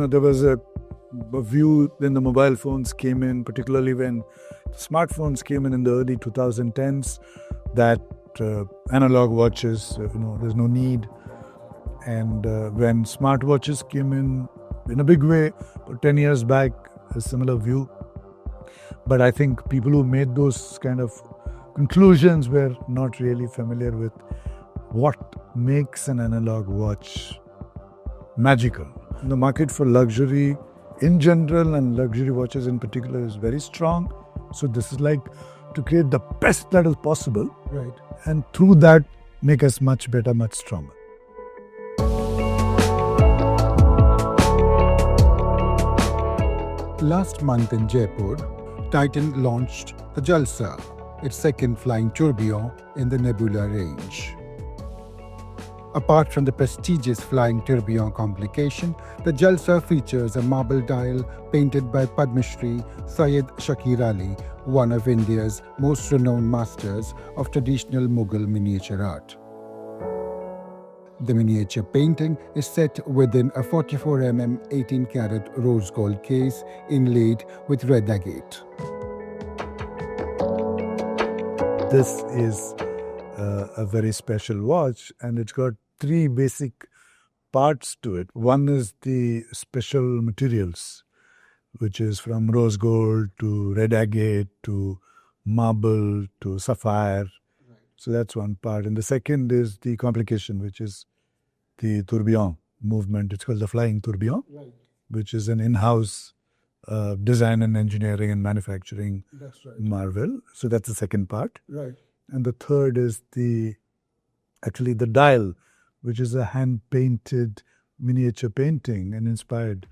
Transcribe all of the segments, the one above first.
there was a view when the mobile phones came in, particularly when smartphones came in the early 2010s, that analog watches, there's no need. And when smartwatches came in a big way, 10 years back, a similar view. But I think people who made those kind of conclusions were not really familiar with what makes an analog watch magical. The market for luxury in general and luxury watches in particular is very strong. So this is like to create the best that is possible. Right. And through that, make us much better, much stronger. Last month in Jaipur, Titan launched the Jalsa, its second flying tourbillon in the Nebula range. Apart from the prestigious flying tourbillon complication, the Jalsa features a marble dial painted by Padma Shri Syed Shakir, one of India's most renowned masters of traditional Mughal miniature art. The miniature painting is set within a 44 mm 18-carat rose gold case inlaid with red agate. This is a very special watch, and it's got three basic parts to it. One is the special materials, which is from rose gold to red agate to marble to sapphire. Right. So that's one part. And the second is the complication, which is the tourbillon movement. It's called the flying tourbillon, right, which is an in-house design and engineering and manufacturing marvel. So that's the second part. Right. And the third is the dial, which is a hand-painted miniature painting and inspired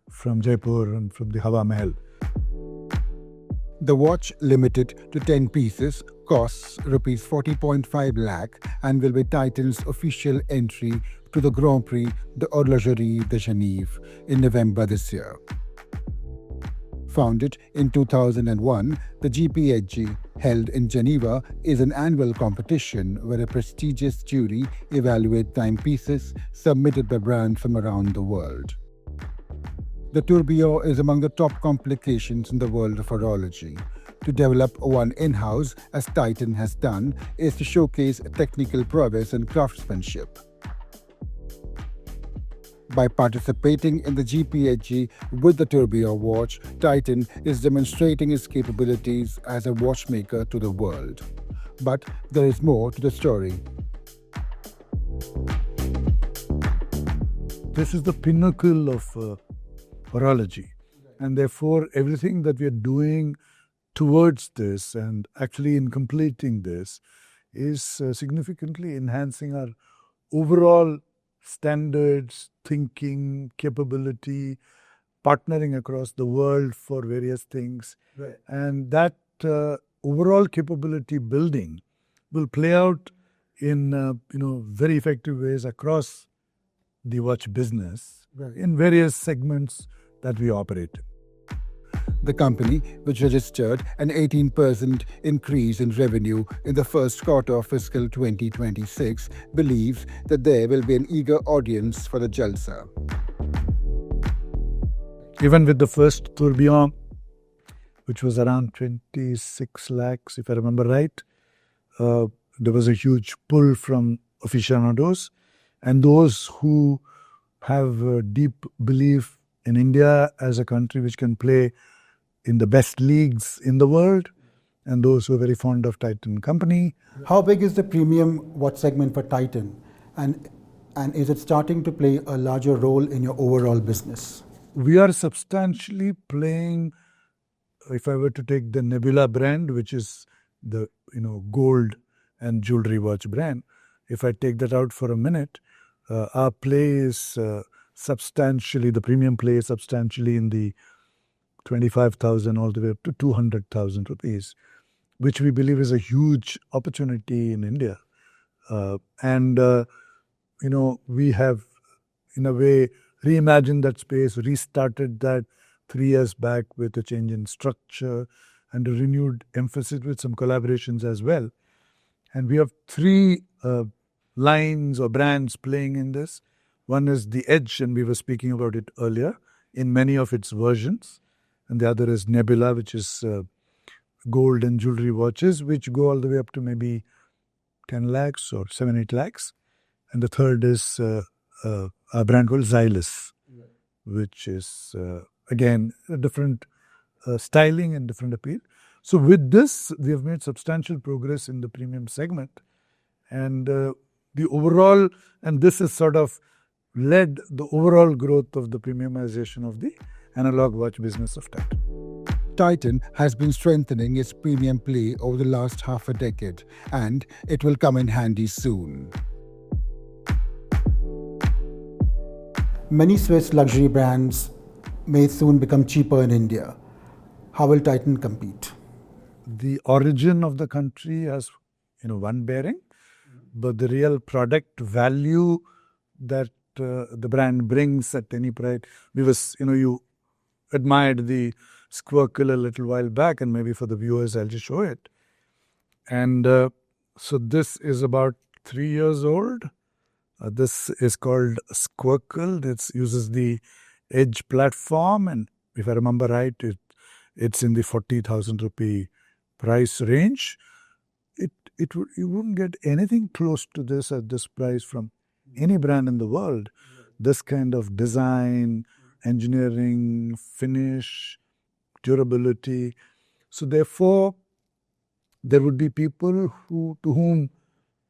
from Jaipur and from the Hawa Mahal. The watch, limited to 10 pieces, costs Rs 40.5 lakh and will be Titan's official entry to the Grand Prix de Horlogerie de Genève in November this year. Founded in 2001, the GPHG, held in Geneva, is an annual competition where a prestigious jury evaluates timepieces submitted by brands from around the world. The tourbillon is among the top complications in the world of horology. To develop one in-house, as Titan has done, is to showcase technical prowess and craftsmanship. By participating in the GPHG with the tourbillon watch, Titan is demonstrating its capabilities as a watchmaker to the world. But there is more to the story. This is the pinnacle of horology. And therefore, everything that we are doing towards this and actually in completing this is significantly enhancing our overall standards, thinking, capability, partnering across the world for various things. Right. And that overall capability building will play out in very effective ways across the watch business, right, in various segments that we operate in. The company, which registered an 18% increase in revenue in the first quarter of fiscal 2026, believes that there will be an eager audience for the Jalsa. Even with the first tourbillon, which was around 26 lakhs, if I remember right, there was a huge pull from aficionados and those who have a deep belief in India as a country which can play in the best leagues in the world, and those who are very fond of Titan company. How big is the premium watch segment for Titan, and is it starting to play a larger role in your overall business? We are substantially playing, if I were to take the Nebula brand, which is the gold and jewelry watch brand, if I take that out for a minute, our play is substantially, the premium play is substantially in the 25,000 all the way up to 200,000 rupees, which we believe is a huge opportunity in India. We have, in a way, reimagined that space, restarted that 3 years back with a change in structure and a renewed emphasis with some collaborations as well. And we have three lines or brands playing in this. One is the Edge, and we were speaking about it earlier. in many of its versions. And the other is Nebula, which is gold and jewelry watches, which go all the way up to maybe 10 lakhs or 7, 8 lakhs. And the third is a brand called Xylus, which is, again, a different styling and different appeal. So with this, we have made substantial progress in the premium segment. And the overall, and this has sort of led the overall growth of the premiumization of the analog watch business of Titan. Titan has been strengthening its premium play over the last half a decade, and it will come in handy soon. Many Swiss luxury brands may soon become cheaper in India. How will Titan compete? The origin of the country has, one bearing, but the real product value that the brand brings at any price. You admired the Squircle a little while back, and maybe for the viewers, I'll just show it. And so this is about 3 years old. This is called Squircle. It uses the Edge platform, and if I remember right, it's in the 40,000 rupee price range. You wouldn't get anything close to this at this price from any brand in the world. This kind of design, engineering, finish, durability. So therefore, there would be people to whom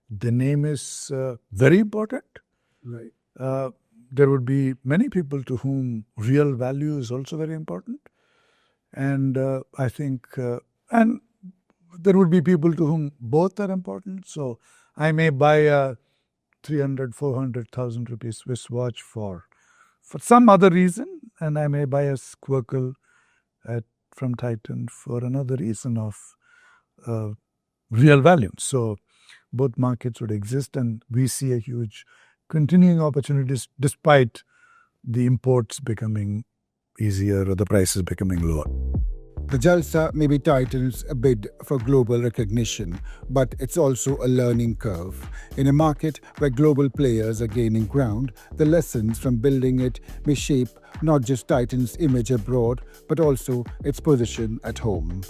the name is very important. Right. There would be many people to whom real value is also very important. And I think, and there would be people to whom both are important. So I may buy a 300, 400,000 rupees Swiss watch for some other reason, and I may buy a Squircle from Titan for another reason of real value. So both markets would exist, and we see a huge continuing opportunities despite the imports becoming easier or the prices becoming lower. The Jalsa may be Titan's bid for global recognition, but it's also a learning curve. In a market where global players are gaining ground, the lessons from building it may shape not just Titan's image abroad, but also its position at home.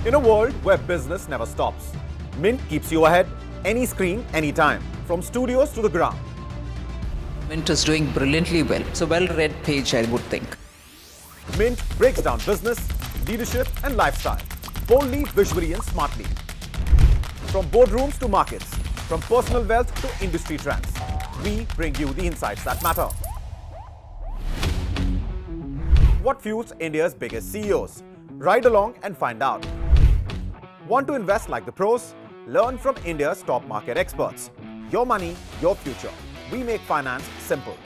In a world where business never stops, Mint keeps you ahead, any screen, anytime, from studios to the ground. Mint is doing brilliantly well. It's a well-read page, I would think. Mint breaks down business, leadership and lifestyle, boldly, visually and smartly. From boardrooms to markets, from personal wealth to industry trends, we bring you the insights that matter. What fuels India's biggest CEOs? Ride along and find out. Want to invest like the pros? Learn from India's top market experts. Your money, your future. We make finance simple.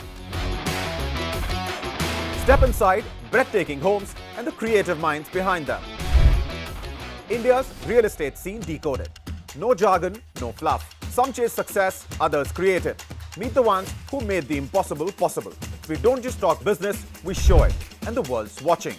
Step inside breathtaking homes and the creative minds behind them. India's real estate scene decoded. No jargon, no fluff. Some chase success, others create it. Meet the ones who made the impossible possible. We don't just talk business, we show it. And the world's watching.